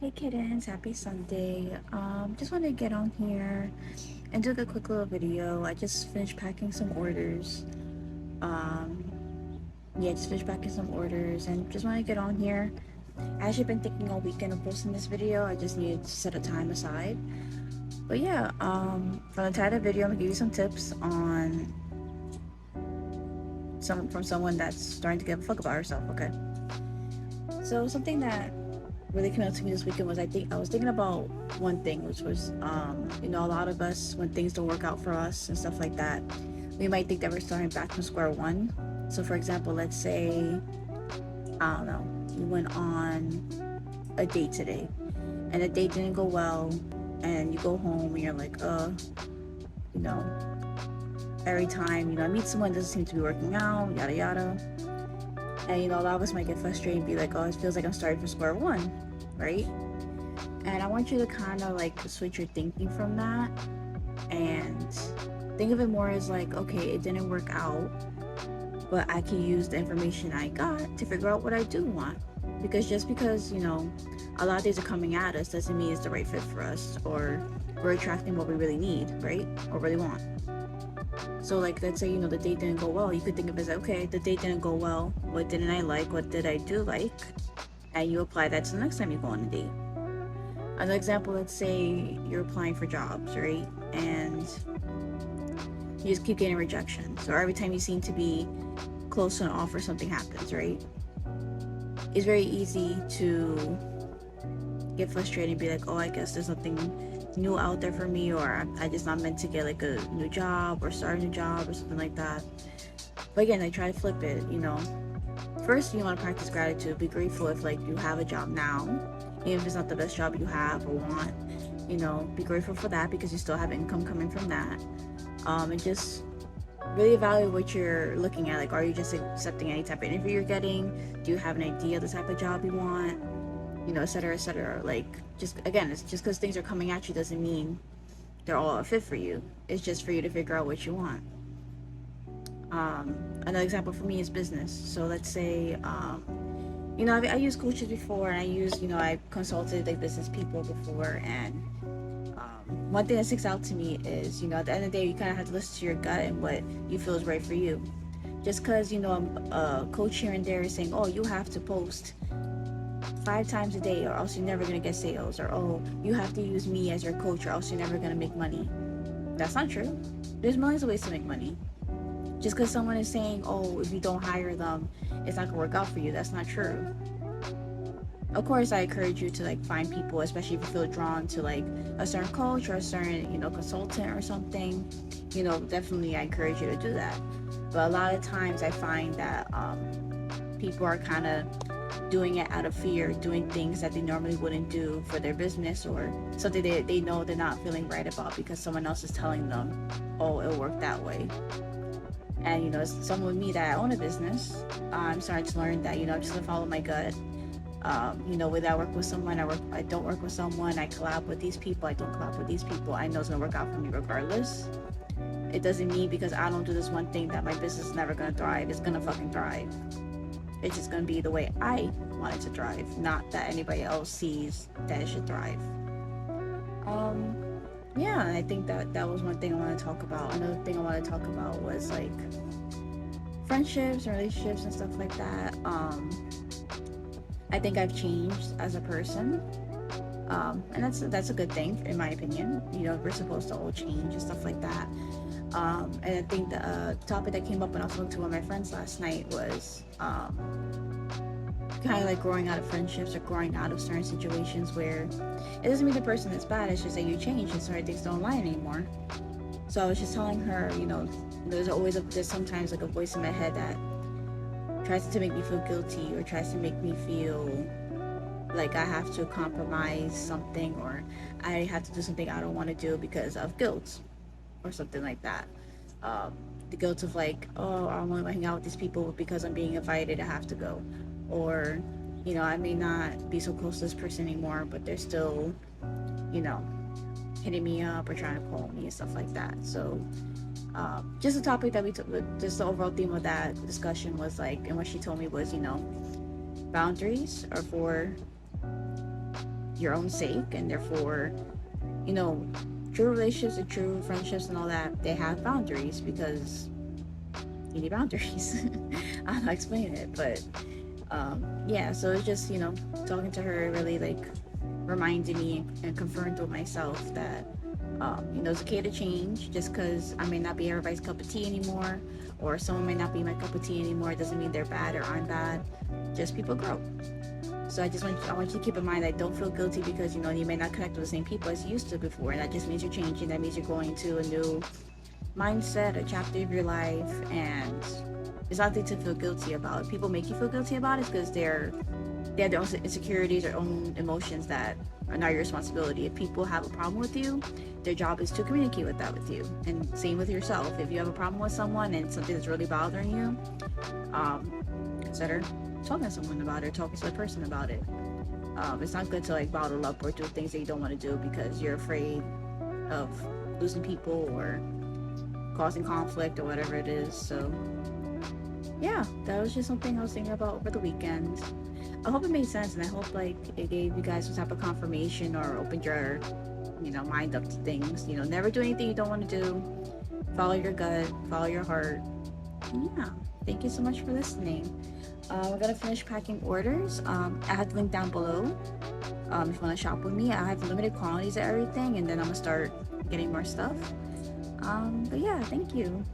Hey kittens, happy Sunday. Just wanted to get on here and do a quick little video. I just finished packing some orders. Um, yeah, just finished packing some orders and just want to get on here. I actually been thinking all weekend of posting this video. I just needed to set a time aside. But yeah, from the title of the video, I'm gonna give you some tips on from someone that's starting to give a fuck about herself. Okay. So something that really came out to me this weekend was I was thinking about one thing, which was a lot of us, when things don't work out for us and stuff like that, we might think that we're starting back from square one. So for example, let's say, I don't know, you went on a date today and the date didn't go well, and you go home and you're like, you know, every time, I meet someone, it doesn't seem to be working out, yada yada. And a lot of us might get frustrated and be like, oh, it feels like I'm starting from square one, right? And I want you to kind of like switch your thinking from that and think of it more as like, okay, it didn't work out, but I can use the information I got to figure out what I do want. Because just because, a lot of things are coming at us doesn't mean it's the right fit for us, or we're attracting what we really need, right? Or really want. So like, let's say, the date didn't go well. You could think of it as, okay, the date didn't go well. What didn't I like? What did I do like? And you apply that to the next time you go on a date. Another example, let's say you're applying for jobs, right? And you just keep getting rejections. Or every time you seem to be close to an offer, something happens, right? It's very easy to get frustrated and be like, oh, I guess there's nothing new out there for me, or I just not meant to get like a new job or start a new job or something like that. But again, I try to flip it, First, you want to practice gratitude. Be grateful if like you have a job now, even if it's not the best job you have or want. Be grateful for that because you still have income coming from that. And just really evaluate what you're looking at. Like, are you just accepting any type of interview you're getting? Do you have an idea of the type of job you want? Et cetera, et cetera. Like, just again, it's just because things are coming at you doesn't mean they're all a fit for you. It's just for you to figure out what you want. Another example for me is business. So let's say, I used coaches before, and I consulted like business people before, and one thing that sticks out to me is, at the end of the day, you kind of have to listen to your gut and what you feel is right for you. Just because, a coach here and there is saying, oh, you have to post 5 times a day or else you're never going to get sales, or, oh, you have to use me as your coach or else you're never going to make money. That's not true. There's millions of ways to make money. Just because someone is saying, oh, if you don't hire them, it's not going to work out for you, that's not true. Of course, I encourage you to like find people, especially if you feel drawn to like a certain coach or a certain, consultant or something. Definitely I encourage you to do that. But a lot of times I find that people are kind of doing it out of fear, doing things that they normally wouldn't do for their business, or something they know they're not feeling right about because someone else is telling them, oh, it'll work that way. And as someone with me that I own a business, I'm starting to learn that I'm just gonna follow my gut. Whether I work with someone, I don't work with someone, I collab with these people, I don't collab with these people, I know it's gonna work out for me regardless. It doesn't mean because I don't do this one thing that my business is never gonna thrive. It's gonna fucking thrive. It's just gonna be the way I want it to thrive, not that anybody else sees that it should thrive. Yeah, I think that was one thing I want to talk about. Another thing I want to talk about was like friendships and relationships and stuff like that. I think I've changed as a person, and that's a good thing in my opinion. We're supposed to all change and stuff like that. And I think the topic that came up when I was talking to one of my friends last night was kind of like growing out of friendships or growing out of certain situations where it doesn't mean the person is bad, it's just that you change and certain things don't align anymore. So I was just telling her, there's sometimes like a voice in my head that tries to make me feel guilty or tries to make me feel like I have to compromise something, or I have to do something I don't want to do because of guilt or something like that. The guilt of like, oh, I want to hang out with these people because I'm being invited, I have to go. Or, I may not be so close to this person anymore, but they're still, hitting me up or trying to call me and stuff like that. So just a topic that we took, just the overall theme of that discussion was like, and what she told me was, boundaries are for your own sake, and therefore, you know, true relationships and true friendships and all that, they have boundaries because you need boundaries. I don't know how to explain it, but yeah, so it's just, talking to her really like reminded me and confirmed with myself that it's okay to change. Just because I may not be everybody's cup of tea anymore, or someone may not be my cup of tea anymore, it doesn't mean they're bad or I'm bad. Just people grow. So I want you to keep in mind that don't feel guilty because you may not connect with the same people as you used to before, and that just means you're changing. That means you're going to a new mindset, a chapter of your life, and it's nothing to feel guilty about. If people make you feel guilty about it because they have their own insecurities, their own emotions that are not your responsibility. If people have a problem with you, their job is to communicate with that with you. And same with yourself. If you have a problem with someone and something that's really bothering you, consider talking to someone about it, or talking to a person about it. It's not good to like bottle up or do things that you don't want to do because you're afraid of losing people or causing conflict or whatever it is. So yeah, that was just something I was thinking about over the weekend. I hope it made sense, and I hope like it gave you guys some type of confirmation or opened your mind up to things. Never do anything you don't want to do. Follow your gut, follow your heart. And yeah, thank you so much for listening. We're gonna finish packing orders. I have the link down below. If you want to shop with me, I have limited quantities of everything, and then I'm gonna start getting more stuff. But yeah, thank you.